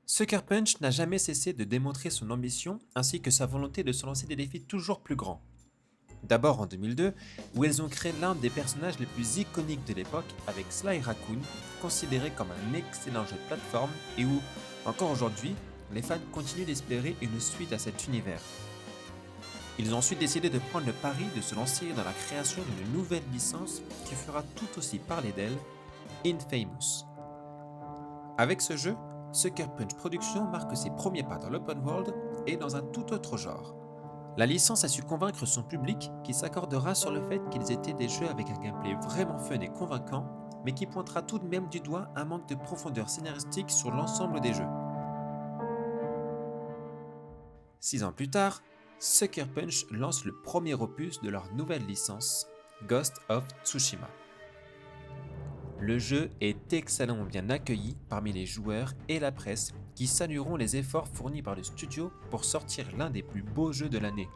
Sucker Punch n'a jamais cessé de démontrer son ambition ainsi que sa volonté de se lancer des défis toujours plus grands. D'abord en 2002, où ils ont créé l'un des personnages les plus iconiques de l'époque avec Sly Raccoon, considéré comme un excellent jeu de plateforme et où, encore aujourd'hui, les fans continuent d'espérer une suite à cet univers. Ils ont ensuite décidé de prendre le pari de se lancer dans la création d'une nouvelle licence qui fera tout aussi parler d'elle, Infamous. Avec ce jeu, Sucker Punch Productions marque ses premiers pas dans l'open world et dans un tout autre genre. La licence a su convaincre son public qui s'accordera sur le fait qu'ils étaient des jeux avec un gameplay vraiment fun et convaincant, mais qui pointera tout de même du doigt un manque de profondeur scénaristique sur l'ensemble des jeux. 6 ans plus tard, Sucker Punch lance le premier opus de leur nouvelle licence, Ghost of Tsushima. Le jeu est excellemment bien accueilli parmi les joueurs et la presse qui salueront les efforts fournis par le studio pour sortir l'un des plus beaux jeux de l'année.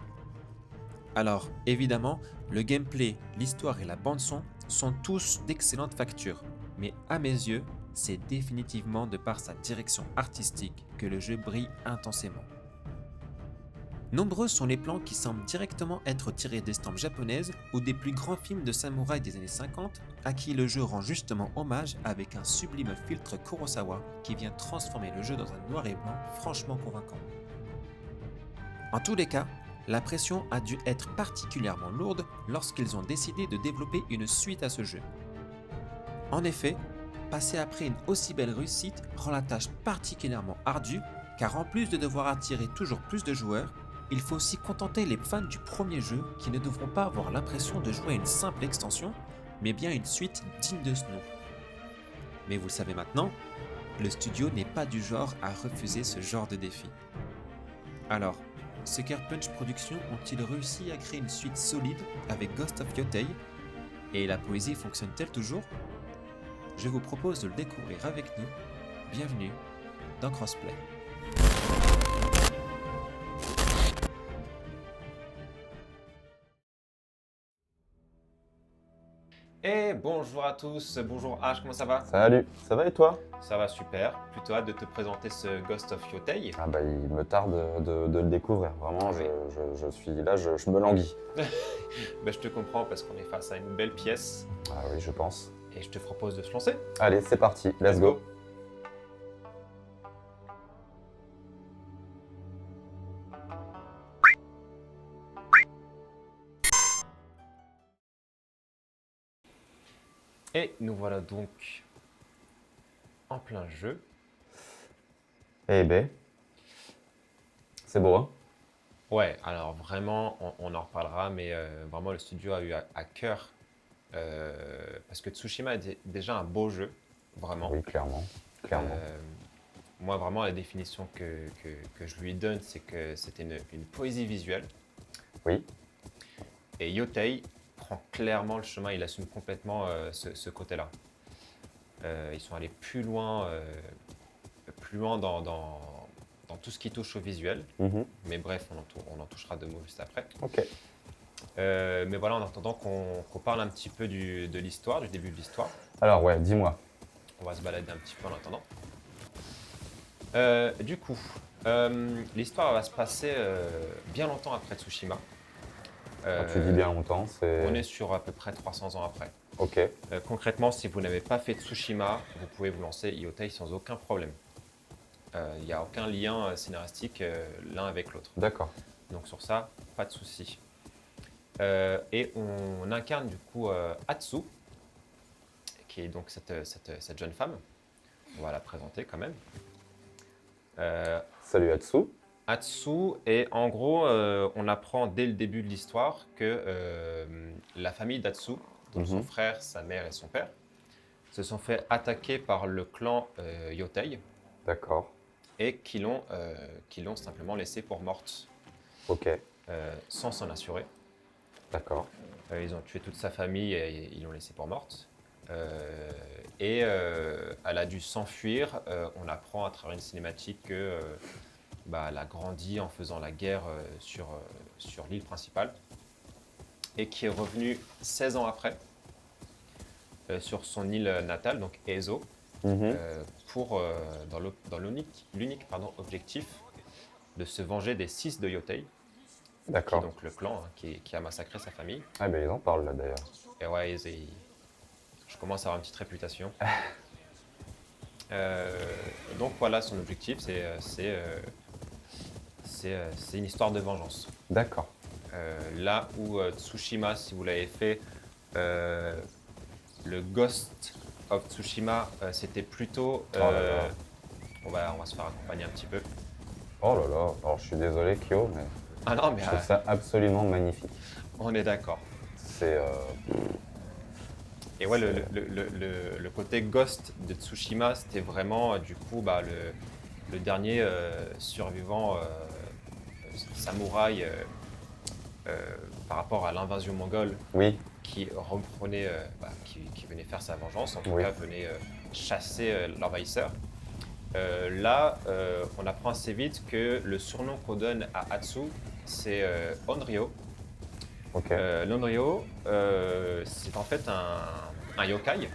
Alors, évidemment, le gameplay, l'histoire et la bande-son sont tous d'excellente facture, mais à mes yeux, c'est définitivement de par sa direction artistique que le jeu brille intensément. Nombreux sont les plans qui semblent directement être tirés d'estampes japonaises ou des plus grands films de samouraï des années 50, à qui le jeu rend justement hommage avec un sublime filtre Kurosawa qui vient transformer le jeu dans un noir et blanc franchement convaincant. En tous les cas, la pression a dû être particulièrement lourde lorsqu'ils ont décidé de développer une suite à ce jeu. En effet, passer après une aussi belle réussite rend la tâche particulièrement ardue, car en plus de devoir attirer toujours plus de joueurs, il faut aussi contenter les fans du premier jeu qui ne devront pas avoir l'impression de jouer à une simple extension, mais bien une suite digne de ce nom. Mais vous le savez maintenant, le studio n'est pas du genre à refuser ce genre de défi. Alors, Sucker Punch Productions ont-ils réussi à créer une suite solide avec Ghost of Yotei? Et la poésie fonctionne-t-elle toujours? Je vous propose de le découvrir avec nous. Bienvenue dans Crossplay. Et bonjour à tous, bonjour H, comment ça va? Salut, ça va et toi? Ça va super, plutôt hâte de te présenter ce Ghost of Yotei. Ah bah il me tarde de le découvrir, vraiment, Oui. je suis là, je me languis. Je te comprends parce qu'on est face à une belle pièce Ah oui, je pense. et je te propose de se lancer. Allez, c'est parti, let's go. Et nous voilà donc en plein jeu. Eh ben, c'est beau, hein? Ouais, alors vraiment, on en reparlera, mais vraiment le studio a eu à cœur, parce que Tsushima est déjà un beau jeu, vraiment. Oui, clairement, clairement. Euh, Moi, vraiment, la définition que je lui donne, c'est que c'était une poésie visuelle. Oui, Et Yotei prend clairement le chemin, il assume complètement ce côté-là. Ils sont allés plus loin dans tout ce qui touche au visuel. mhm, Mais bref, on en touchera deux mots juste après. ok. Mais voilà, en attendant qu'on parle un petit peu de l'histoire, du début de l'histoire, Alors ouais, dis-moi. on va se balader un petit peu en attendant. Du coup, l'histoire va se passer bien longtemps après Tsushima. Quand tu dis bien longtemps, On est c'est... sur à peu près 300 ans après. Ok, Concrètement, si vous n'avez pas fait Tsushima, vous pouvez vous lancer Yotei sans aucun problème. Il n'y a aucun lien scénaristique l'un avec l'autre. d'accord. Donc sur ça, pas de souci. Et on incarne du coup Atsu, qui est donc cette jeune femme. On va la présenter quand même. Salut Atsu. Atsu, et en gros, on apprend dès le début de l'histoire que la famille d'Atsu, donc son Mhm, frère, sa mère et son père, se sont fait attaquer par le clan Yotei d'accord, et qui l'ont simplement laissée pour morte ok, sans s'en assurer. d'accord. Ils ont tué toute sa famille et ils l'ont laissée pour morte. Et elle a dû s'enfuir. On apprend à travers une cinématique que elle a grandi en faisant la guerre sur l'île principale et qui est revenue 16 ans après sur son île natale, donc Ezo. Mhm. Dans l'unique objectif de se venger des 6 de Yotei, qui est D'accord. donc le clan hein, qui a massacré sa famille. Ah, ben ils en parlent là d'ailleurs. Et ouais, je commence à avoir une petite réputation. Donc voilà, son objectif, c'est une histoire de vengeance. D'accord. Là où Tsushima, si vous l'avez fait, le Ghost of Tsushima, c'était plutôt... Oh là là. on va se faire accompagner un petit peu. Oh là là. Alors je suis désolé, Kyo, mais Ah non, mais je trouve ça absolument magnifique. on est d'accord. C'est. Et ouais, C'est- le côté Ghost de Tsushima, c'était vraiment du coup le dernier survivant samouraï par rapport à l'invasion mongole Oui, qui reprenait, qui venait faire sa vengeance, en tout Oui. cas venait chasser l'envahisseur. Là, on apprend assez vite que le surnom qu'on donne à Hatsu, c'est Onryo. ok. L'Onryo, c'est en fait un yokai.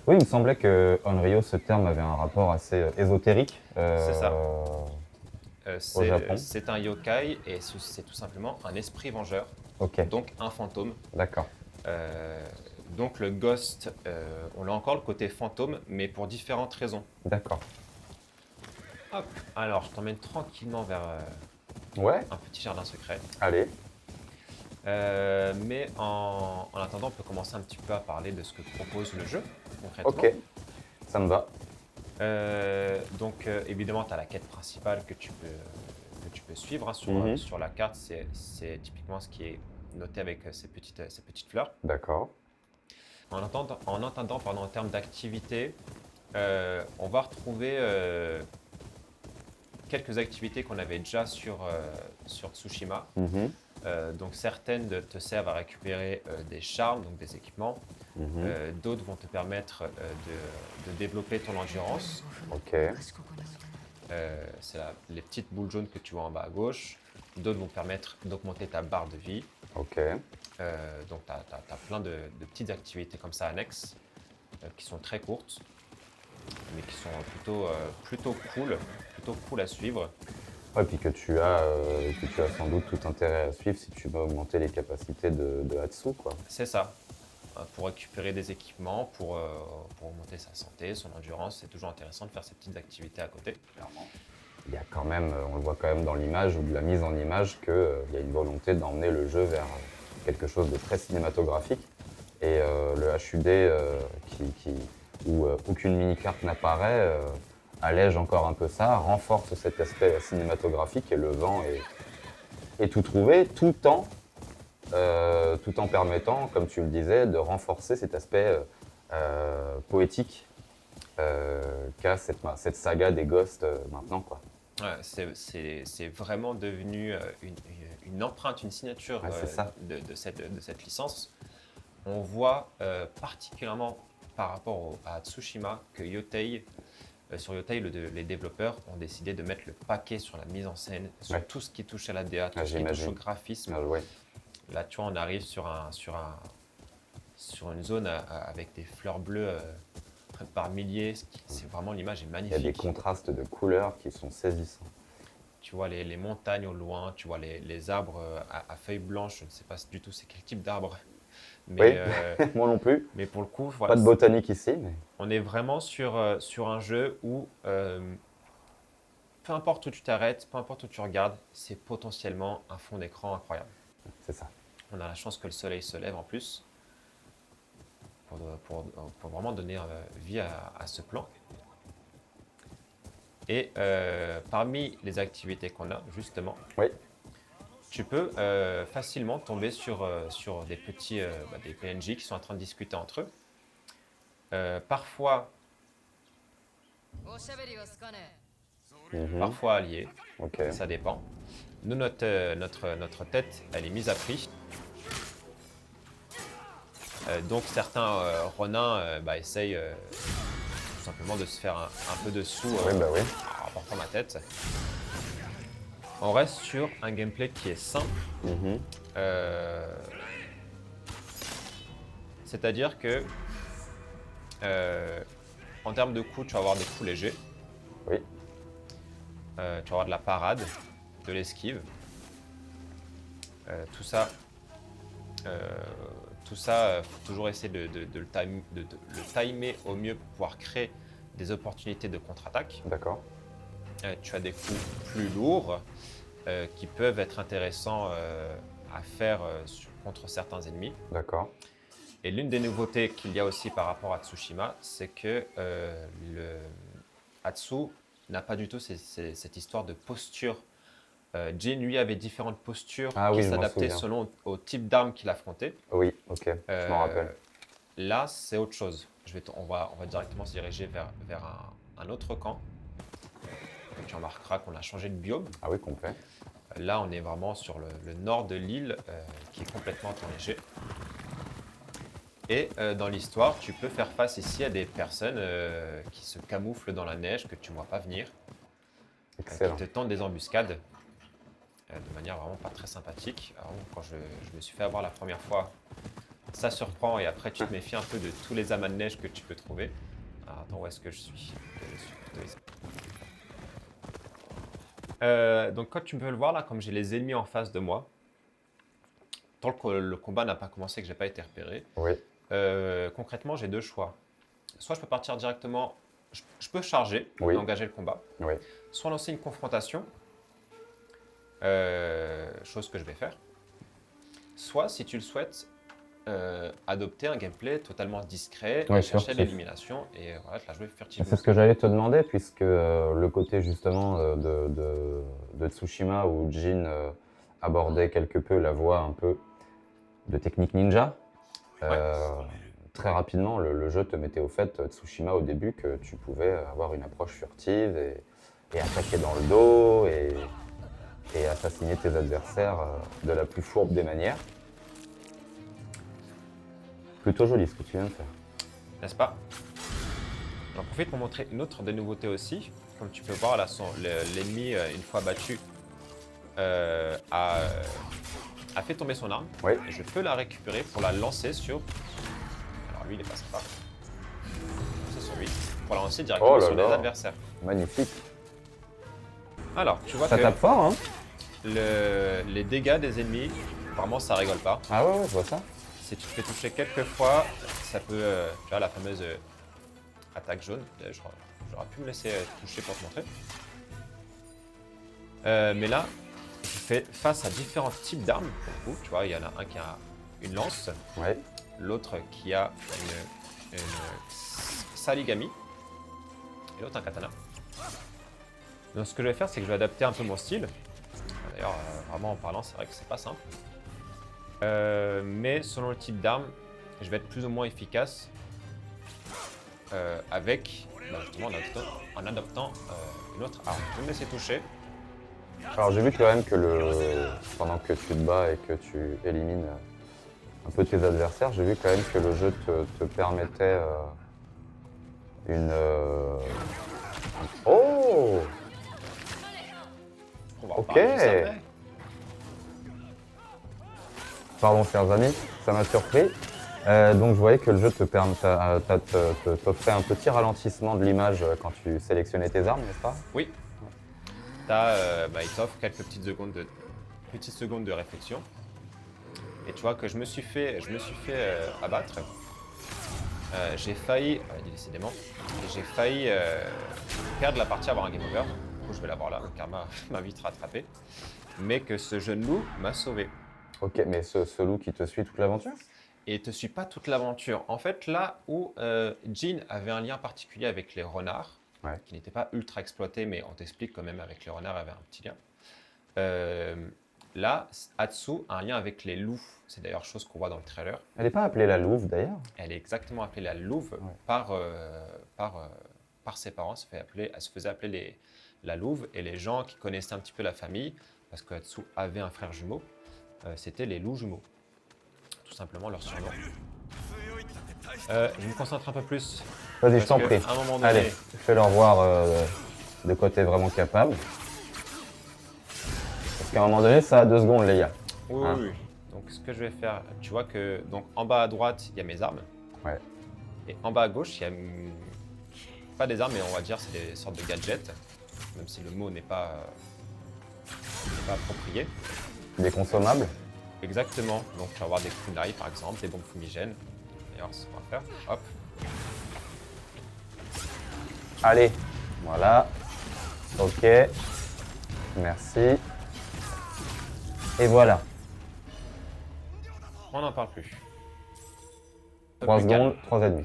Oui, il me semblait que Onryo, ce terme avait un rapport assez ésotérique C'est ça. au Japon. C'est un yokai et c'est tout simplement un esprit vengeur, Ok, donc un fantôme. d'accord. Euh, donc le ghost, on a encore le côté fantôme, mais pour différentes raisons. D'accord. Hop, alors je t'emmène tranquillement vers Ouais, un petit jardin secret. allez. Mais en attendant, on peut commencer un petit peu à parler de ce que propose le jeu, concrètement. Ok, ça me va. Donc évidemment, tu as la quête principale que tu peux suivre hein, Mhm. sur la carte. C'est typiquement ce qui est noté avec ces petites fleurs. D'accord. En attendant, en termes d'activité, on va retrouver quelques activités qu'on avait déjà sur Tsushima. Mhm. Donc certaines te servent à récupérer des charmes, donc des équipements. Mhm. D'autres vont te permettre de développer ton endurance. Ok. C'est les petites boules jaunes que tu vois en bas à gauche. D'autres vont permettre d'augmenter ta barre de vie. Ok. Donc tu as plein de petites activités comme ça annexes qui sont très courtes, mais qui sont plutôt cool à suivre. Ouais, puis que tu as sans doute tout intérêt à suivre si tu veux augmenter les capacités de Hatsu, quoi. C'est ça. Pour récupérer des équipements, pour augmenter sa santé, son endurance, c'est toujours intéressant de faire ces petites activités à côté. Clairement. Il y a quand même, on le voit quand même dans l'image ou de la mise en image qu'il y a une volonté d'emmener le jeu vers quelque chose de très cinématographique. Et le HUD où aucune mini-carte n'apparaît allège encore un peu ça, renforce cet aspect cinématographique et le vent est tout trouvé, tout en permettant, comme tu le disais, de renforcer cet aspect poétique qu'a cette saga des Ghosts maintenant, quoi. Ouais, c'est vraiment devenu une empreinte, une signature Ouais, c'est ça. de cette licence. On voit particulièrement par rapport à Tsushima que sur Yotei, les développeurs ont décidé de mettre le paquet sur la mise en scène, sur Ouais. tout ce qui touche à la DA, tout Ah, ce qui touche j'imagine. au graphisme. Ah, ouais. Là, tu vois, on arrive sur une zone avec des fleurs bleues par milliers. C'est vraiment, l'image est Il y magnifique. a des contrastes de couleurs qui sont saisissants. Tu vois les montagnes au loin, tu vois les arbres à feuilles blanches. Je ne sais pas du tout c'est quel type d'arbre. Oui, Mais, moi non plus. mais pour le coup, Pas voilà, de botanique ici, mais on est vraiment sur un jeu où peu importe où tu t'arrêtes, peu importe où tu regardes, c'est potentiellement un fond d'écran incroyable. c'est ça. On a la chance que le soleil se lève en plus pour vraiment donner vie à ce plan. Et parmi les activités qu'on a, justement, Oui, tu peux facilement tomber sur des des PNJ qui sont en train de discuter entre eux. Parfois, mhm, parfois alliés, ok. ça dépend. Nous, notre tête, elle est mise à prix. Donc certains renins essayent tout simplement de se faire un peu de sous Oui, bah oui. en rapportant ma tête. On reste sur un gameplay qui est simple. Mhm, C'est-à-dire que en termes de coups, tu vas avoir des coups légers. Oui. Tu vas avoir de la parade, de l'esquive. Tout ça, faut toujours essayer de le timer au mieux pour pouvoir créer des opportunités de contre-attaque. D'accord. Tu as des coups plus lourds qui peuvent être intéressants à faire contre certains ennemis. D'accord. Et l'une des nouveautés qu'il y a aussi par rapport à Tsushima, c'est que le Hatsu n'a pas du tout cette histoire de posture. Jin, lui, avait différentes postures Ah oui, qui je m'en s'adaptaient souviens. selon au type d'arme qu'il affrontait. Oui, ok, je m'en rappelle. Là, c'est autre chose. On va directement se diriger vers un autre camp. Tu remarqueras qu'on a changé de biome. Ah oui, complet. Là, on est vraiment sur le nord de l'île qui est complètement enneigé. Et dans l'histoire, tu peux faire face ici à des personnes qui se camouflent dans la neige, que tu ne vois pas venir, Excellent. qui te tentent des embuscades de manière vraiment pas très sympathique. Alors, quand je me suis fait avoir la première fois, ça surprend et après tu te méfies un peu de tous les amas de neige que tu peux trouver. Alors, attends, où est-ce que je suis? Je suis plutôt ici. Donc comme tu peux le voir là, comme j'ai les ennemis en face de moi, tant que le combat n'a pas commencé et que j'ai pas été repéré, Oui, concrètement j'ai deux choix. Soit je peux partir directement, je peux charger Oui. et engager le combat, oui. soit lancer une confrontation, chose que je vais faire, soit si tu le souhaites, adopter un gameplay totalement discret, Ouais, et chercher furtif. l'élimination et voilà, te la jouer furtivement. C'est ce que j'allais te demander, puisque le côté justement de Tsushima où Jin abordait quelque peu la voie un peu de technique ninja, très rapidement le jeu te mettait au fait, Tsushima au début, que tu pouvais avoir une approche furtive et attaquer dans le dos et assassiner tes adversaires de la plus fourbe des manières. Plutôt joli ce que tu viens de faire. N'est-ce pas? J'en profite pour montrer une autre des nouveautés aussi. Comme tu peux voir, là, l'ennemi, une fois battu, a fait tomber son arme. Oui. Et je peux la récupérer pour la lancer sur... Alors lui, il est pas sympa. C'est sur lui. Pour la lancer directement Oh là sur les là. adversaires. Magnifique. Alors, tu vois Ça que tape fort, hein? les dégâts des ennemis, vraiment, ça rigole pas. Ah ouais, je vois ça. Si tu te fais toucher quelques fois, ça peut... tu vois, la fameuse attaque jaune. J'aurais pu me laisser toucher pour te montrer. Mais là, je fais face à différents types d'armes. Pour le coup, tu vois, il y en a un qui a une lance, Ouais. l'autre qui a une saligami, et l'autre un katana. Donc ce que je vais faire, c'est que je vais adapter un peu mon style. D'ailleurs, vraiment en parlant, c'est vrai que c'est pas simple. Mais selon le type d'arme, je vais être plus ou moins efficace avec, justement, en adoptant une autre arme. Je vais me laisser toucher. Alors j'ai vu quand même que pendant que tu te bats et que tu élimines un peu tes adversaires, j'ai vu quand même que le jeu te permettait Oh! On va en Ok. parler juste après. Pardon chers amis, ça m'a surpris. Donc je voyais que le jeu t'offrait un petit ralentissement de l'image quand tu sélectionnais tes armes, n'est-ce pas? Oui. Il t'offre quelques petites secondes de réflexion. Et tu vois que je me suis fait abattre. J'ai failli, décidément, j'ai failli perdre la partie, avoir un game over. Du coup, je vais l'avoir là, le karma m'a vite rattrapé. Mais que ce jeune loup m'a sauvé. Ok, mais ce loup qui te suit toute l'aventure? Et te suit pas toute l'aventure. En fait, là où Jin avait un lien particulier avec les renards, Ouais. qui n'était pas ultra exploité, mais on t'explique quand même avec les renards, il y avait un petit lien. Là, Hatsu a un lien avec les loups. C'est d'ailleurs chose qu'on voit dans le trailer. Elle n'est pas appelée la louve d'ailleurs? Elle est exactement appelée la louve par ses parents. Elle se faisait appeler la louve. Et les gens qui connaissaient un petit peu la famille, parce que Hatsu avait un frère jumeau, c'était les loups jumeaux. Tout simplement leur surnom. Je me concentre un peu plus. Vas-y, je t'en prie. À un moment donné, Allez, fais-leur voir de quoi t'es vraiment capable. Parce qu'à un moment donné, ça a 2 secondes, les gars. oui, Hein. oui. Donc ce que je vais faire, tu vois que donc en bas à droite, il y a mes armes. Ouais. Et en bas à gauche, il y a pas des armes, mais on va dire c'est des sortes de gadgets, même si le mot n'est pas approprié. Des consommables. Exactement, donc tu vas avoir des kunai par exemple, des bombes fumigènes. D'ailleurs, c'est ce qu'on va faire. Hop, Allez, voilà. Ok. Merci. Et voilà. on n'en parle plus. 3 Plus calme. secondes, 3 ennemis.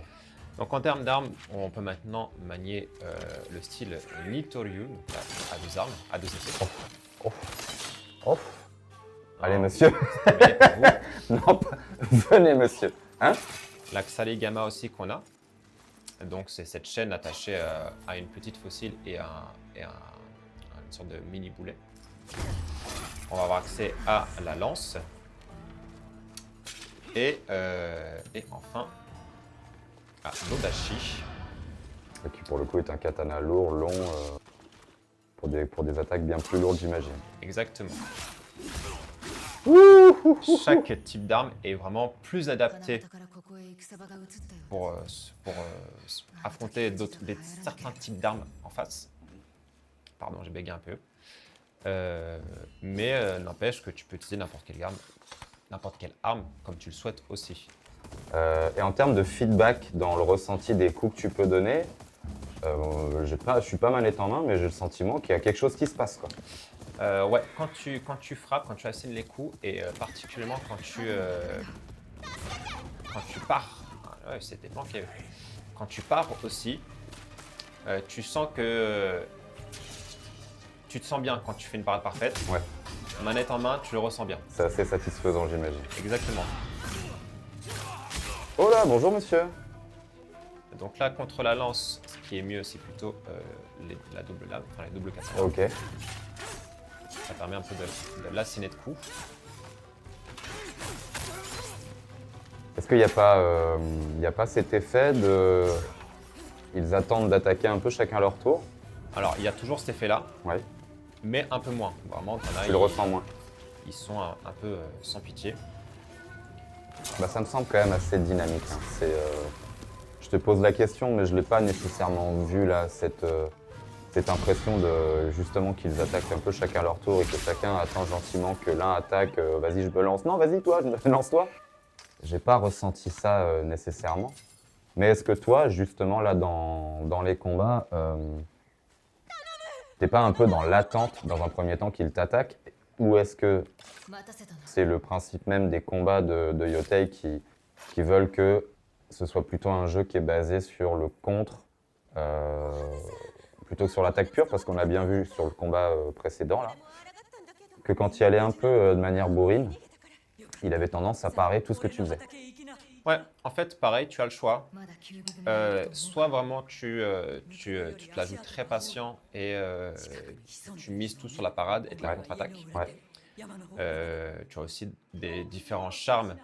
Donc en termes d'armes, on peut maintenant manier le style Nitoryu, donc là, à deux armes, à deux épées. Oh. Allez, Non, monsieur. c'est terminé pour vous. Non, venez, monsieur. Hein? La Xaligama aussi qu'on a. Donc c'est cette chaîne attachée à une petite fossile et une sorte de mini boulet. On va avoir accès à la lance. Et enfin à l'Odashi. Qui pour le coup est un katana lourd, long, pour des attaques bien plus lourdes, j'imagine. Exactement. Chaque type d'arme est vraiment plus adapté pour affronter certains types d'armes en face. Pardon, j'ai bégayé un peu. Mais n'empêche que tu peux utiliser n'importe quelle arme comme tu le souhaites aussi. Et en termes de feedback dans le ressenti des coups que tu peux donner, je suis pas manette en main, mais j'ai le sentiment qu'il y a quelque chose qui se passe, quoi. Ouais, quand tu frappes, quand tu assignes les coups, et particulièrement quand tu pars, ouais, c'était planqué. Quand tu pars aussi, tu sens que tu te sens bien quand tu fais une parade parfaite. Ouais, Manette en main, tu le ressens bien. c'est assez satisfaisant, j'imagine. Exactement. Oh là, bonjour monsieur. Donc là, contre la lance, ce qui est mieux, c'est plutôt la double lame, enfin les doubles katana. Ok. Ça permet un peu de l'assiner de coups. Est-ce qu'il n'y a pas cet effet de... Ils attendent d'attaquer un peu chacun leur tour? Alors, il y a toujours cet effet-là, Ouais, mais un peu moins. Vraiment, t'en as, tu le ressens moins. ils sont un peu sans pitié. Bah, ça me semble quand même assez dynamique, hein. Je te pose la question, mais je ne l'ai pas nécessairement vu là, cette impression de justement qu'ils attaquent un peu chacun leur tour et que chacun attend gentiment que l'un attaque, vas-y je me lance, non vas-y toi, lance-toi. J'ai pas ressenti ça nécessairement. Mais est-ce que toi, justement là dans les combats, t'es pas un peu dans l'attente dans un premier temps qu'ils t'attaquent? Ou est-ce que c'est le principe même des combats de Yotei qui veulent que ce soit plutôt un jeu qui est basé sur le contre plutôt que sur l'attaque pure, parce qu'on a bien vu sur le combat précédent là, que quand il allait un peu de manière bourrine, il avait tendance à parer tout ce que tu faisais. Ouais, en fait, pareil, tu as le choix. Soit vraiment tu te la joues très patient et tu mises tout sur la parade et de la Ouais. contre-attaque. Ouais. Tu as aussi des différents charmes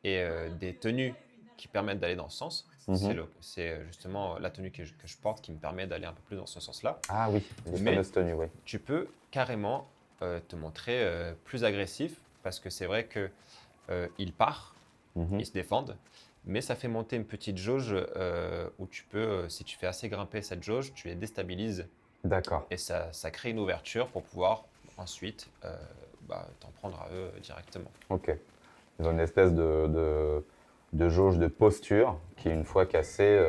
et des tenues qui permettent d'aller dans ce sens. Mhm. C'est justement la tenue que je porte qui me permet d'aller un peu plus dans ce sens-là. Ah oui, les Mais- fameuses tenues, oui. Tu peux carrément te montrer plus agressif parce que c'est vrai que il part, Mhm. ils se défendent, mais ça fait monter une petite jauge où tu peux, si tu fais assez grimper cette jauge, tu les déstabilises D'accord. et ça crée une ouverture pour pouvoir ensuite t'en prendre à eux directement. Ok. Ils ont une espèce de jauge de posture qui, une fois cassée,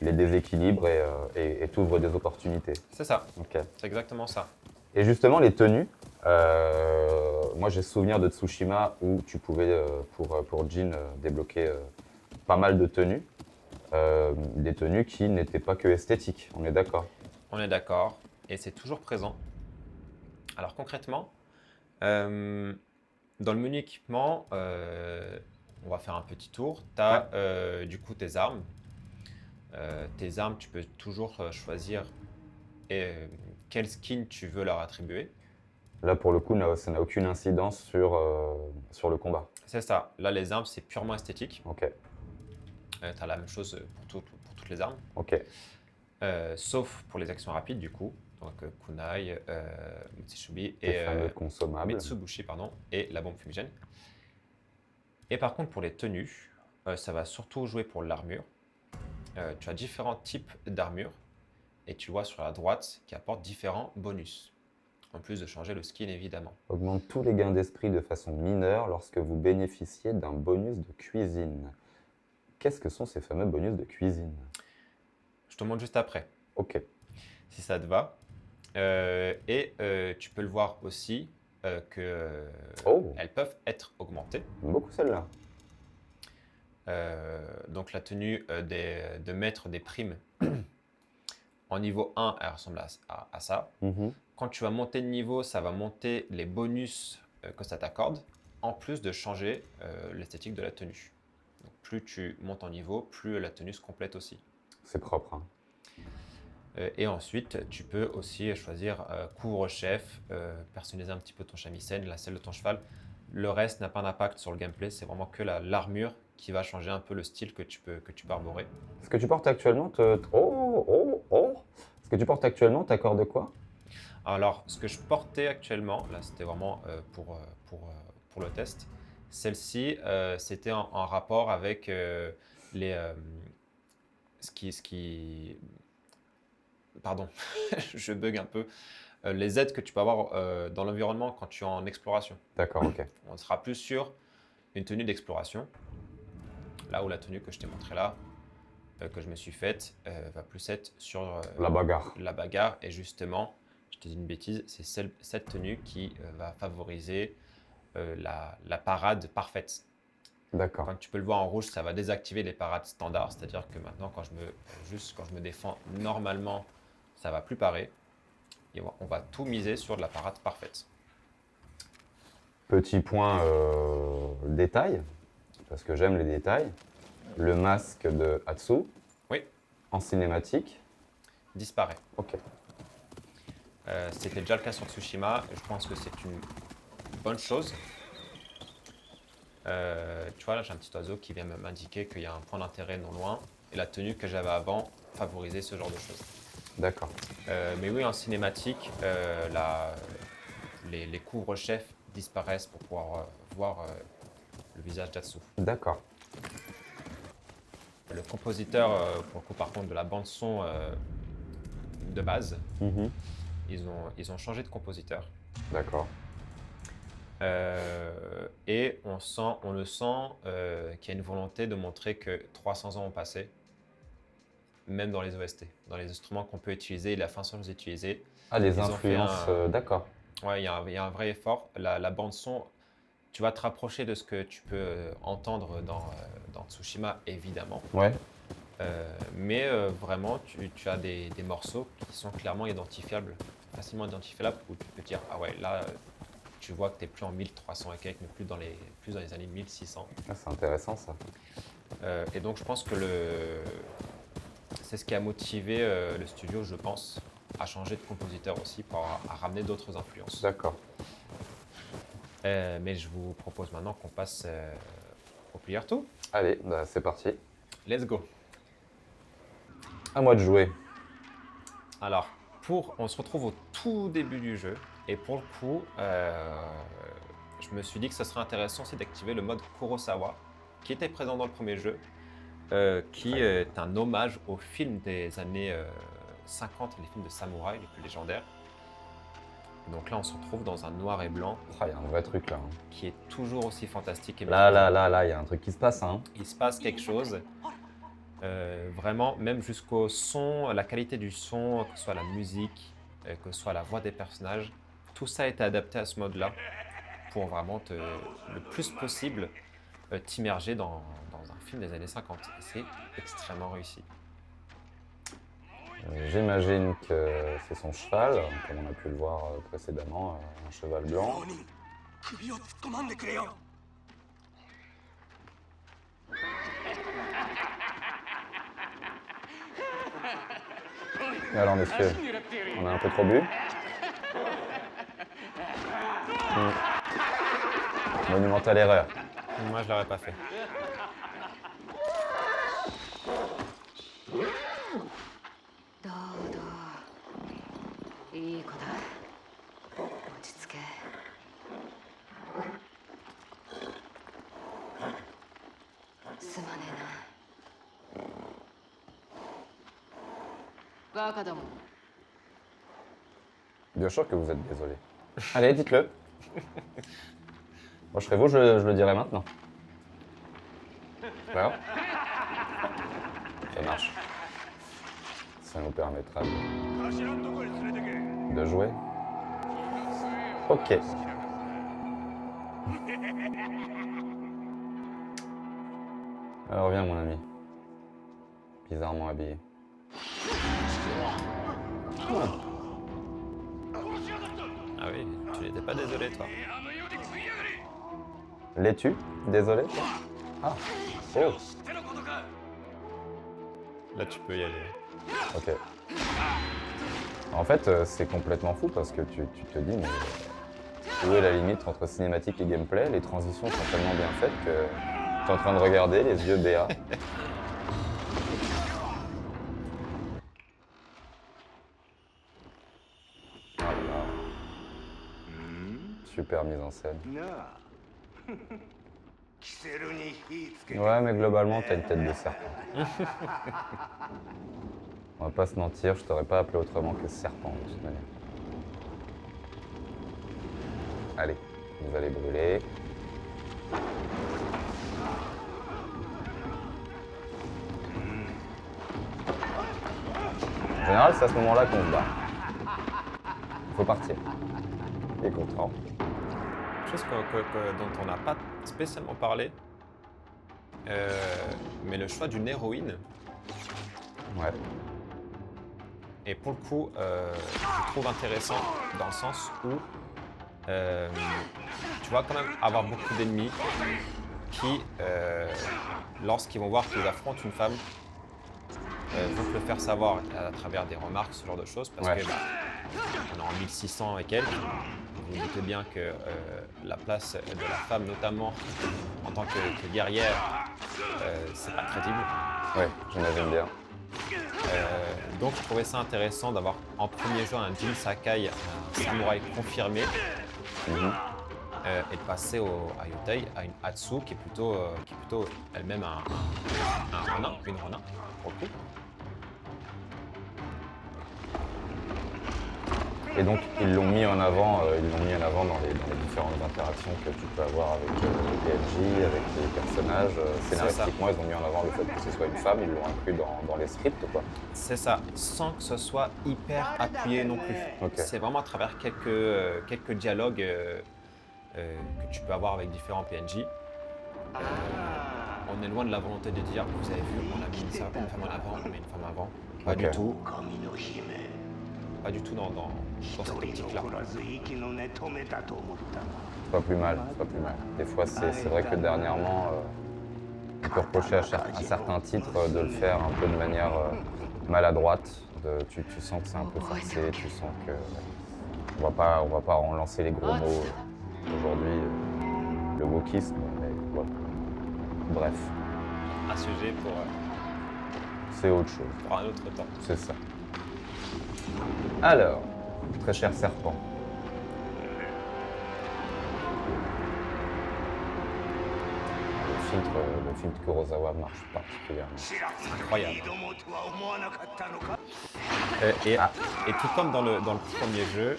les déséquilibre et t'ouvre des opportunités. C'est ça, Ok. c'est exactement ça. Et justement, les tenues, moi j'ai souvenir de Tsushima où tu pouvais, pour Jin, débloquer pas mal de tenues. Des tenues qui n'étaient pas que esthétiques, on est d'accord. On est d'accord et c'est toujours présent. Alors concrètement, dans le menu équipement, on va faire un petit tour. Tu as du coup tes armes. Tes armes, tu peux toujours choisir quel skin tu veux leur attribuer. Là, pour le coup, ça n'a aucune incidence sur le combat. C'est ça. Là, les armes, c'est purement esthétique. Ok, Tu as la même chose pour toutes les armes. ok. Sauf pour les actions rapides, du coup. Donc kunai, Mitsubishi Les et fameux consommables. Mitsubushi, pardon, et la bombe fumigène. Et par contre, pour les tenues, ça va surtout jouer pour l'armure. Tu as différents types d'armure. et tu le vois sur la droite qui apporte différents bonus. En plus de changer le skin évidemment. Augmente tous les gains d'esprit de façon mineure lorsque vous bénéficiez d'un bonus de cuisine. Qu'est-ce que sont ces fameux bonus de cuisine? Je te montre juste après, Ok. si ça te va. Tu peux le voir aussi qu'elles peuvent être augmentées. J'aime beaucoup celle-là. Donc la tenue de maître des primes en niveau 1, elle ressemble à ça. Mhm. Quand tu vas monter de niveau, ça va monter les bonus que ça t'accorde, en plus de changer l'esthétique de la tenue. Donc, plus tu montes en niveau, plus la tenue se complète aussi. C'est propre. Hein. Et ensuite, tu peux aussi choisir couvre-chef, personnaliser un petit peu ton shamisen, la selle de ton cheval. Le reste n'a pas d'impact sur le gameplay, c'est vraiment que l'armure qui va changer un peu le style que tu peux arborer. Ce que tu portes actuellement Ce que tu portes actuellement t'accorde quoi? Alors, ce que je portais actuellement, là c'était vraiment pour le test, celle-ci, c'était en rapport avec les... ce qui... Pardon, je bug un peu. Les aides que tu peux avoir dans l'environnement quand tu es en exploration. D'accord, ok. On sera plus sur une tenue d'exploration. Là où la tenue que je t'ai montrée là, que je me suis faite, va plus être sur La bagarre. la bagarre. Et justement, je t'ai dit une bêtise, c'est cette tenue qui va favoriser la parade parfaite. D'accord. Quand tu peux le voir en rouge, ça va désactiver les parades standards. C'est-à-dire que maintenant, quand je me défends normalement, ça va plus parer. Et on va tout miser sur de la parade parfaite. Petit point détail, parce que j'aime les détails. Le masque de Hatsu. Oui. En cinématique. Disparaît. Ok. C'était déjà le cas sur Tsushima. Je pense que c'est une bonne chose. Tu vois, là, j'ai un petit oiseau qui vient m'indiquer qu'il y a un point d'intérêt non loin. Et la tenue que j'avais avant favorisait ce genre de choses. D'accord. Mais oui, en cinématique, les couvre-chefs disparaissent pour pouvoir voir le visage d'Atsu. D'accord. Le compositeur, pour le coup, par contre, de la bande-son de base, Mhm. ils ont changé de compositeur. D'accord. Et on le sent qu'il y a une volonté de montrer que 300 ans ont passé, même dans les OST, dans les instruments qu'on peut utiliser et la façon de les utiliser. Ah, les Ils ont fait influences, d'accord. Ouais, il y a un vrai effort. La bande-son, tu vas te rapprocher de ce que tu peux entendre dans Tsushima, évidemment. Ouais. Vraiment, tu as des morceaux qui sont clairement identifiables, facilement identifiables, où tu peux dire, ah ouais, là, tu vois que tu n'es plus en 1300 et quelques, mais plus dans les années 1600. Ah, c'est intéressant ça. Et donc, je pense que c'est ce qui a motivé le studio, je pense, à changer de compositeur aussi, à ramener d'autres influences. D'accord. Mais je vous propose maintenant qu'on passe au player 2. Allez, bah, c'est parti. Let's go. À moi de jouer. Alors, on se retrouve au tout début du jeu. Et pour le coup, je me suis dit que ce serait intéressant aussi d'activer le mode Kurosawa, qui était présent dans le premier jeu, qui est un hommage aux films des années 50, les films de samouraï les plus légendaires. Donc là, on se retrouve dans un noir et blanc. Ah, il y a un vrai truc là. Hein. Qui est toujours aussi fantastique. Et Là, il y a un truc qui se passe. Hein. Il se passe quelque chose. Vraiment, même jusqu'au son, la qualité du son, que ce soit la musique, que ce soit la voix des personnages, tout ça a été adapté à ce mode-là pour vraiment le plus possible t'immerger dans un film des années 50. Et c'est extrêmement réussi. J'imagine que c'est son cheval, comme on a pu le voir précédemment, un cheval blanc. Et alors messieurs, on a un peu trop bu. Monumentale erreur. Moi, je l'aurais pas fait. どうどういい子だ落ち着けすまねえなバカども。 Bien sûr que vous êtes désolé. Allez, dites-le. Moi, je serais vous, je le dirai maintenant. Voilà. Ça marche. Ça nous permettra de jouer. Ok. Alors viens mon ami. Bizarrement habillé. Ah oui, tu n'étais pas désolé, toi. L'es-tu? Désolé. Ah. Oh. Là, tu peux y aller. Ok. En fait, c'est complètement fou parce que tu te dis, mais où est la limite entre cinématique et gameplay? Les transitions sont tellement bien faites que tu es en train de regarder les yeux béats. Oh là là. Super mise en scène. Ouais, mais globalement, t'as une tête de serpent. On va pas se mentir, je t'aurais pas appelé autrement que serpent de toute manière. Allez, vous allez brûler. En général, c'est à ce moment-là qu'on se bat. Il faut partir. Il est content. Chose dont on n'a pas spécialement parlé, mais le choix d'une héroïne. Ouais. Et pour le coup, je trouve intéressant dans le sens où tu vas quand même avoir beaucoup d'ennemis qui, lorsqu'ils vont voir qu'ils affrontent une femme, vont te le faire savoir à travers des remarques, ce genre de choses, parce que on est en 1600 et quelques. Vous vous doutez bien que la place de la femme, notamment en tant que guerrière, c'est pas crédible. Ouais, j'imagine bien. Donc je trouvais ça intéressant d'avoir en premier jeu un Jin Sakai, un samouraï confirmé, et de passer à Yotei, à une Hatsu qui est plutôt elle-même un ronin, une ronin pour le coup. Et donc ils l'ont mis en avant, dans les différentes interactions que tu peux avoir avec les PNJ, avec les personnages. Scénaristiquement, ils ont mis en avant le fait que ce soit une femme, ils l'ont inclus dans les scripts, quoi. C'est ça, sans que ce soit hyper appuyé non plus. Okay. C'est vraiment à travers quelques dialogues que tu peux avoir avec différents PNJ. On est loin de la volonté de dire, vous avez vu, on a mis une femme en avant, on met une femme avant. Pas du tout. Pas du tout dans cette optique-là. C'est pas plus mal, c'est pas plus mal. Des fois, c'est vrai que dernièrement, on peut reprocher à certains titres de le faire un peu de manière maladroite. Tu sens que c'est un peu forcé, tu sens que on va pas en lancer les gros mots aujourd'hui, le wokisme, mais voilà. Bref. Un sujet pour C'est autre chose. un autre temps. C'est ça. Alors, très cher serpent. Le film de Kurosawa marche particulièrement. C'est incroyable. Et tout comme dans le premier jeu,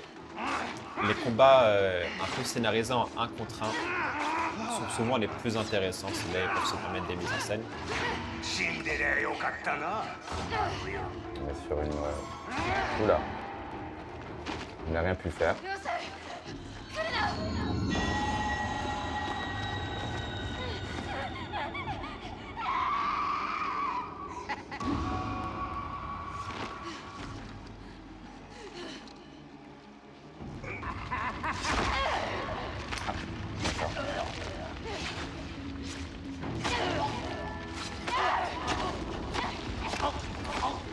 les combats un peu scénarisés en 1 contre 1 sont souvent les plus intéressants. C'est là pour se permettre des mises en scène. On est sur une... Oula. Il n'a rien pu faire.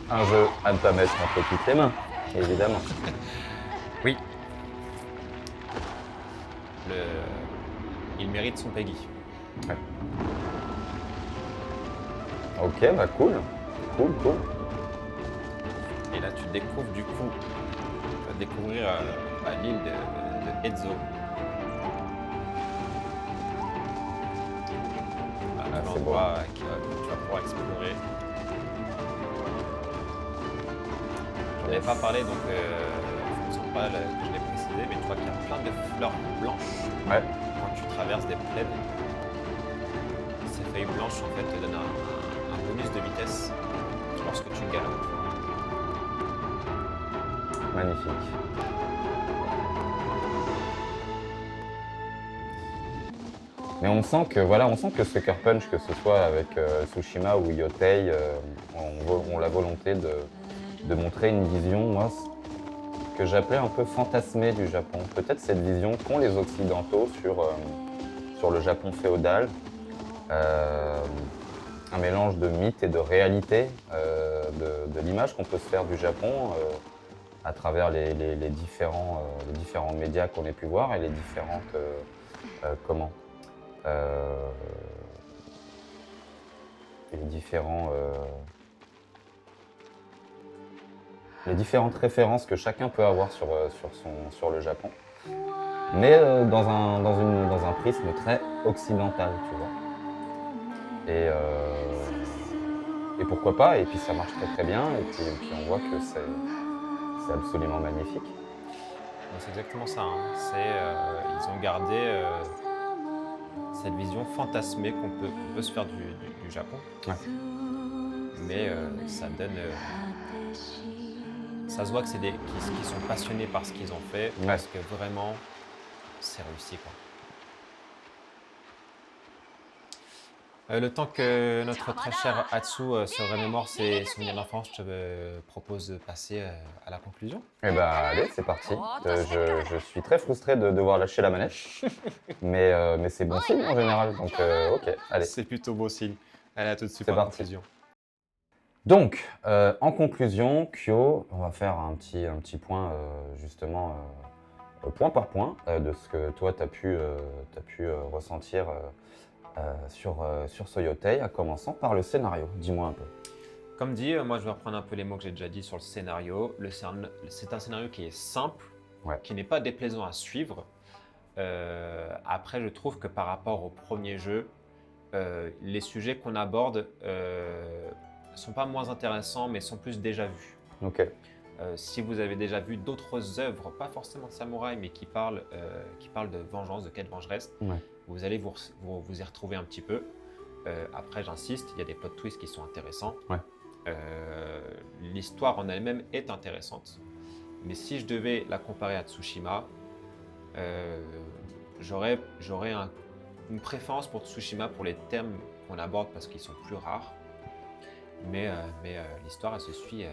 Un jeu à ne pas mettre entre toutes les mains, évidemment. Oui. Il mérite son Peggy. Ouais. Ok, bah cool. Cool. Et là, tu découvres du coup, tu vas découvrir l'île de Ezo. Un c'est endroit que tu vas pouvoir explorer. J'en ai pas parlé, donc je ne sens pas que je l'ai précisé, mais tu vois qu'il y a plein de fleurs blanches Ouais. quand tu traverses des plaines. Ces feuilles blanches en fait te donnent un bonus de vitesse lorsque tu galopes. Magnifique. Mais on sent que Sucker Punch, que ce soit avec Tsushima ou Yotei, ont la volonté de montrer une vision, moi, que j'appelais un peu fantasmée du Japon. Peut-être cette vision qu'ont les Occidentaux sur le Japon féodal. Un mélange de mythe et de réalité, de l'image qu'on peut se faire du Japon à travers les différents médias qu'on ait pu voir et les différentes les différentes références que chacun peut avoir sur le Japon, mais dans un prisme très occidental, tu vois. Et pourquoi pas, et puis ça marche très très bien, et puis on voit que c'est absolument magnifique. Donc, c'est exactement ça. Hein. Ils ont gardé cette vision fantasmée qu'on peut se faire du Japon. Ouais. Mais ça donne. Ça se voit que c'est qu'ils sont passionnés par ce qu'ils ont fait, Ouais. parce que vraiment, c'est réussi, quoi. Le temps que notre très cher Atsu se remémore ses souvenirs d'enfance, je te propose de passer à la conclusion. Eh ben allez, c'est parti. Je suis très frustré de devoir lâcher la manette, mais c'est bon signe en général, donc ok, allez. C'est plutôt beau signe. Allez, à tout de suite C'est pour la parti. conclusion. Donc, en conclusion, Kyo, on va faire un petit point justement point par point de ce que toi tu as pu ressentir sur Soyotei, en commençant par le scénario. Dis-moi un peu. Comme dit, moi je vais reprendre un peu les mots que j'ai déjà dit sur le scénario. C'est un scénario qui est simple, Ouais. qui n'est pas déplaisant à suivre. Après, je trouve que par rapport au premier jeu, les sujets qu'on aborde sont pas moins intéressants, mais sont plus déjà vus. Ok. Si vous avez déjà vu d'autres œuvres, pas forcément de samouraï, mais qui parlent de vengeance, de quête vengeresse, Ouais. vous allez vous y retrouver un petit peu. Après, j'insiste, il y a des plot twists qui sont intéressants. Ouais. L'histoire en elle-même est intéressante. Mais si je devais la comparer à Tsushima, j'aurais une préférence pour Tsushima pour les thèmes qu'on aborde parce qu'ils sont plus rares. Mais l'histoire, elle se suit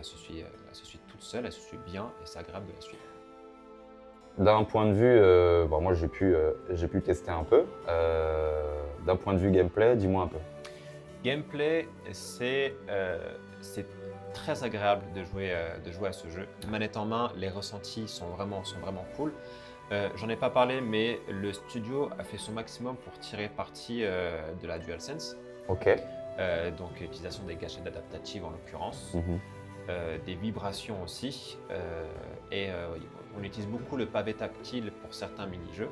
toute seule, elle se suit bien et c'est agréable de la suivre. D'un point de vue, bon, moi j'ai pu tester un peu. D'un point de vue gameplay, dis-moi un peu. Gameplay, c'est très agréable de jouer à ce jeu. Manette en main, les ressentis sont vraiment cool. J'en ai pas parlé, mais le studio a fait son maximum pour tirer parti de la DualSense. Ok. Donc l'utilisation des gâchettes adaptatives en l'occurrence, Mhm. des vibrations aussi, et on utilise beaucoup le pavé tactile pour certains mini-jeux.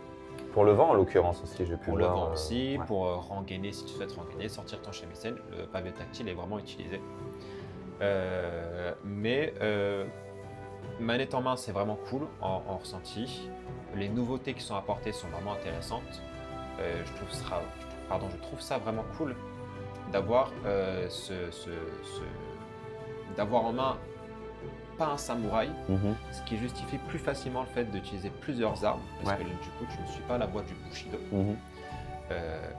Pour le vent en l'occurrence aussi, j'ai pu Pour le voir. vent aussi, Ouais. pour rengainer si tu souhaites rengainer, sortir ton shamisen, le pavé tactile est vraiment utilisé. Mais manette en main, c'est vraiment cool en ressenti. Les nouveautés qui sont apportées sont vraiment intéressantes. Je trouve ça vraiment cool d'avoir d'avoir en main pas un samouraï, Mhm. ce qui justifie plus facilement le fait d'utiliser plusieurs armes, parce Ouais. que du coup tu ne suis pas à la voie du Bushido. Mhm.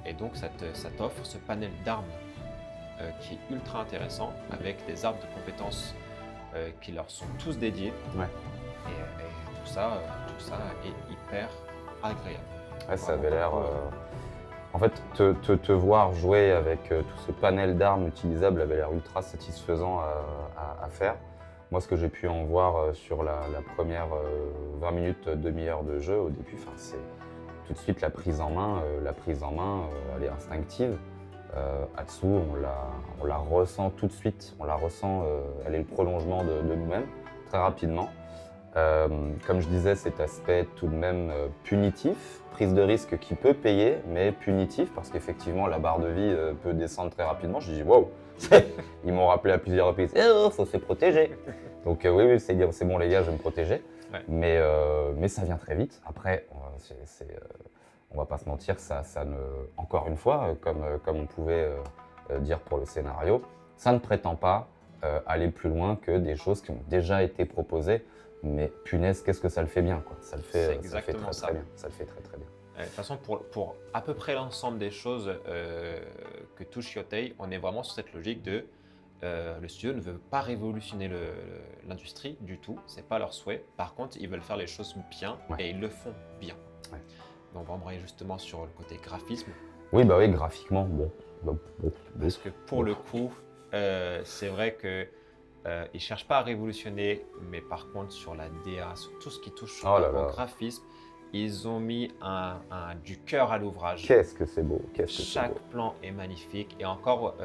Et donc ça t'offre ce panel d'armes qui est ultra intéressant, avec des arbres de compétences qui leur sont tous dédiés. Ouais. Et tout ça est hyper agréable. Ouais, ça Vraiment avait l'air. beaucoup, En fait, te voir jouer avec tout ce panel d'armes utilisables avait l'air ultra satisfaisant à faire. Moi, ce que j'ai pu en voir sur la première 20 minutes, demi-heure de jeu au début, c'est tout de suite la prise en main. Elle est instinctive. Atsu, on la ressent tout de suite. On la ressent, elle est le prolongement de nous-mêmes, très rapidement. Comme je disais, cet aspect tout de même punitif, prise de risque qui peut payer, mais punitif, parce qu'effectivement la barre de vie peut descendre très rapidement. Je dis wow, ils m'ont rappelé à plusieurs reprises, oh, faut se protéger. Donc oui, oui, c'est bon les gars, je vais me protéger. Ouais. Mais ça vient très vite. Après, on va pas se mentir, encore une fois, comme on pouvait dire pour le scénario, ça ne prétend pas aller plus loin que des choses qui ont déjà été proposées. Mais punaise, qu'est-ce que ça le fait bien, quoi. Ça le fait, C'est ça le fait exactement très ça. très bien. Ça le fait très très bien. De toute façon, pour à peu près l'ensemble des choses que touche Yotei, on est vraiment sur cette logique de le studio ne veut pas révolutionner l'industrie du tout, c'est pas leur souhait. Par contre, ils veulent faire les choses bien Ouais. et ils le font bien. Ouais. Donc, on va embrayer justement sur le côté graphisme, Oui, bah oui, graphiquement, bon. parce que pour le coup, c'est vrai que ils cherchent pas à révolutionner, mais par contre sur la DA, sur tout ce qui touche Oh là au là. graphisme, ils ont mis du cœur à l'ouvrage. Qu'est-ce que c'est beau, qu'est-ce que c'est Chaque beau. plan est magnifique et encore,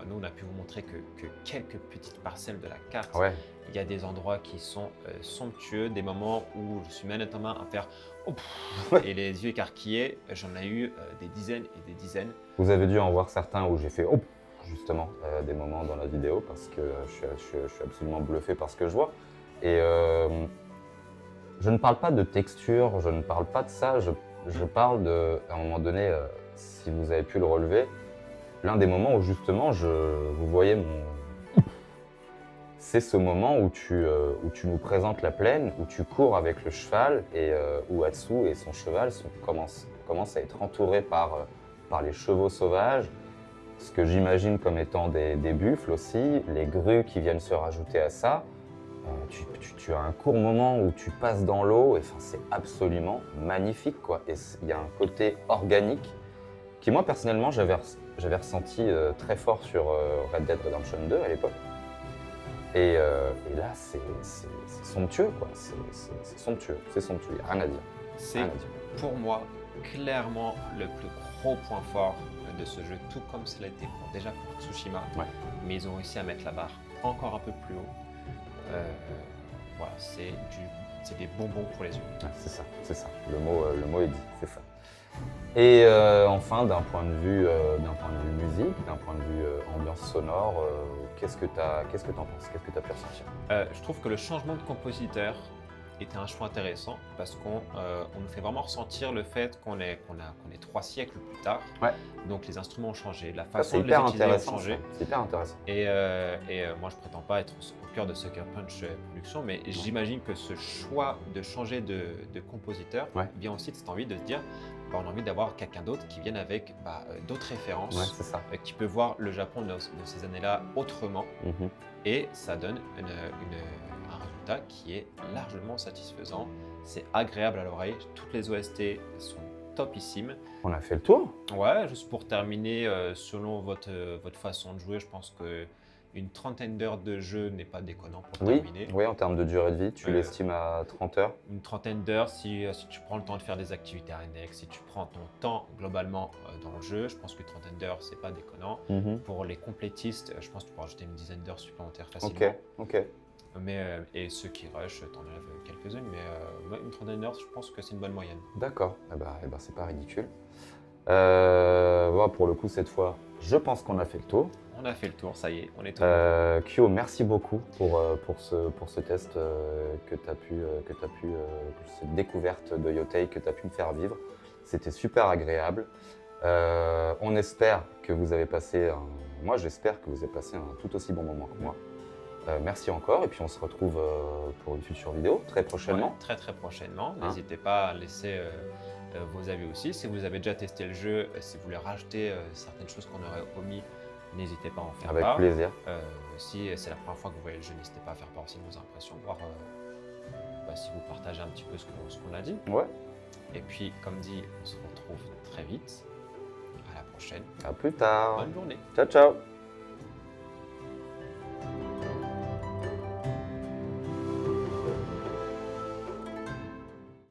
nous on a pu vous montrer que quelques petites parcelles de la carte. Ouais. Il y a des endroits qui sont somptueux, des moments où je suis honnêtement à faire oh, pff et les yeux écarquillés. J'en ai eu des dizaines et des dizaines. Vous avez dû en voir certains où j'ai fait oh, justement des moments dans la vidéo parce que je suis absolument bluffé par ce que je vois. Et je ne parle pas de texture, je ne parle pas de ça, je parle de, à un moment donné, si vous avez pu le relever, l'un des moments où justement vous voyez c'est ce moment où tu nous présentes la plaine, où tu cours avec le cheval et où Atsu et son cheval commencent à être entourés par les chevaux sauvages, ce que j'imagine comme étant des buffles aussi, les grues qui viennent se rajouter à ça. Tu as un court moment où tu passes dans l'eau et enfin, c'est absolument magnifique, quoi. Et il y a un côté organique qui, moi personnellement, j'avais ressenti très fort sur Red Dead Redemption 2 à l'époque. Et là, c'est somptueux, quoi. C'est somptueux, il n'y a rien à dire. C'est Rien à dire. pour moi clairement le plus gros point fort de ce jeu, tout comme cela a été déjà pour Tsushima. Ouais. Mais ils ont réussi à mettre la barre encore un peu plus haut. Voilà, c'est des bonbons pour les yeux. Ouais, c'est ça. Le mot est dit, c'est ça. Et enfin, d'un point de vue musique, d'un point de vue ambiance sonore, qu'est-ce que tu en penses? Qu'est-ce que tu as pu ressentir? Je trouve que le changement de compositeur était un choix intéressant parce qu'on nous fait vraiment ressentir le fait qu'on est 3 siècles plus tard. Ouais. Donc les instruments ont changé, la Ça, façon c'est de les hyper utiliser a intéressant. changé. C'est hyper intéressant. Et moi, je prétends pas être au cœur de Sucker Punch Production, mais j'imagine que ce choix de changer de compositeur Ouais. vient aussi de cette envie de se dire on a envie d'avoir quelqu'un d'autre qui vienne avec d'autres références, Ouais, c'est ça. qui peut voir le Japon de ces années-là autrement. Mhm. Et ça donne un résultat qui est largement satisfaisant. C'est agréable à l'oreille. Toutes les OST sont topissimes. On a fait le tour. Ouais, juste pour terminer, selon votre façon de jouer, je pense qu'une trentaine d'heures de jeu n'est pas déconnant pour terminer. Oui, en termes de durée de vie, tu l'estimes à 30 heures. Une trentaine d'heures, si tu prends le temps de faire des activités annexes, si tu prends ton temps globalement dans le jeu, je pense qu'une trentaine d'heures, c'est pas déconnant. Mhm. Pour les complétistes, je pense que tu peux rajouter une dizaine d'heures supplémentaires facilement. Ok. Et ceux qui rush, t'enlèves quelques-unes, mais une trentaine d'heures, je pense que c'est une bonne moyenne. D'accord. Eh ben, c'est pas ridicule. Voilà, pour le coup, cette fois, je pense qu'on a fait le tour. On a fait le tour, ça y est, on est tout. Kyo, merci beaucoup pour ce test que tu as pu, cette découverte de Yotei que tu as pu me faire vivre. C'était super agréable. On espère que vous avez passé moi, j'espère que vous avez passé un tout aussi bon moment que moi. Merci encore, et puis on se retrouve pour une future vidéo très prochainement. Ouais, très prochainement. Hein? N'hésitez pas à laisser vos avis aussi. Si vous avez déjà testé le jeu, si vous voulez rajouter certaines choses qu'on aurait omis, n'hésitez pas à en faire Avec part. plaisir. Si c'est la première fois que vous voyez le jeu, n'hésitez pas à faire part aussi de vos impressions, voir si vous partagez un petit peu ce qu'on a dit. Ouais. Et puis, comme dit, on se retrouve très vite. À la prochaine. À plus tard. Bonne journée. Ciao, ciao.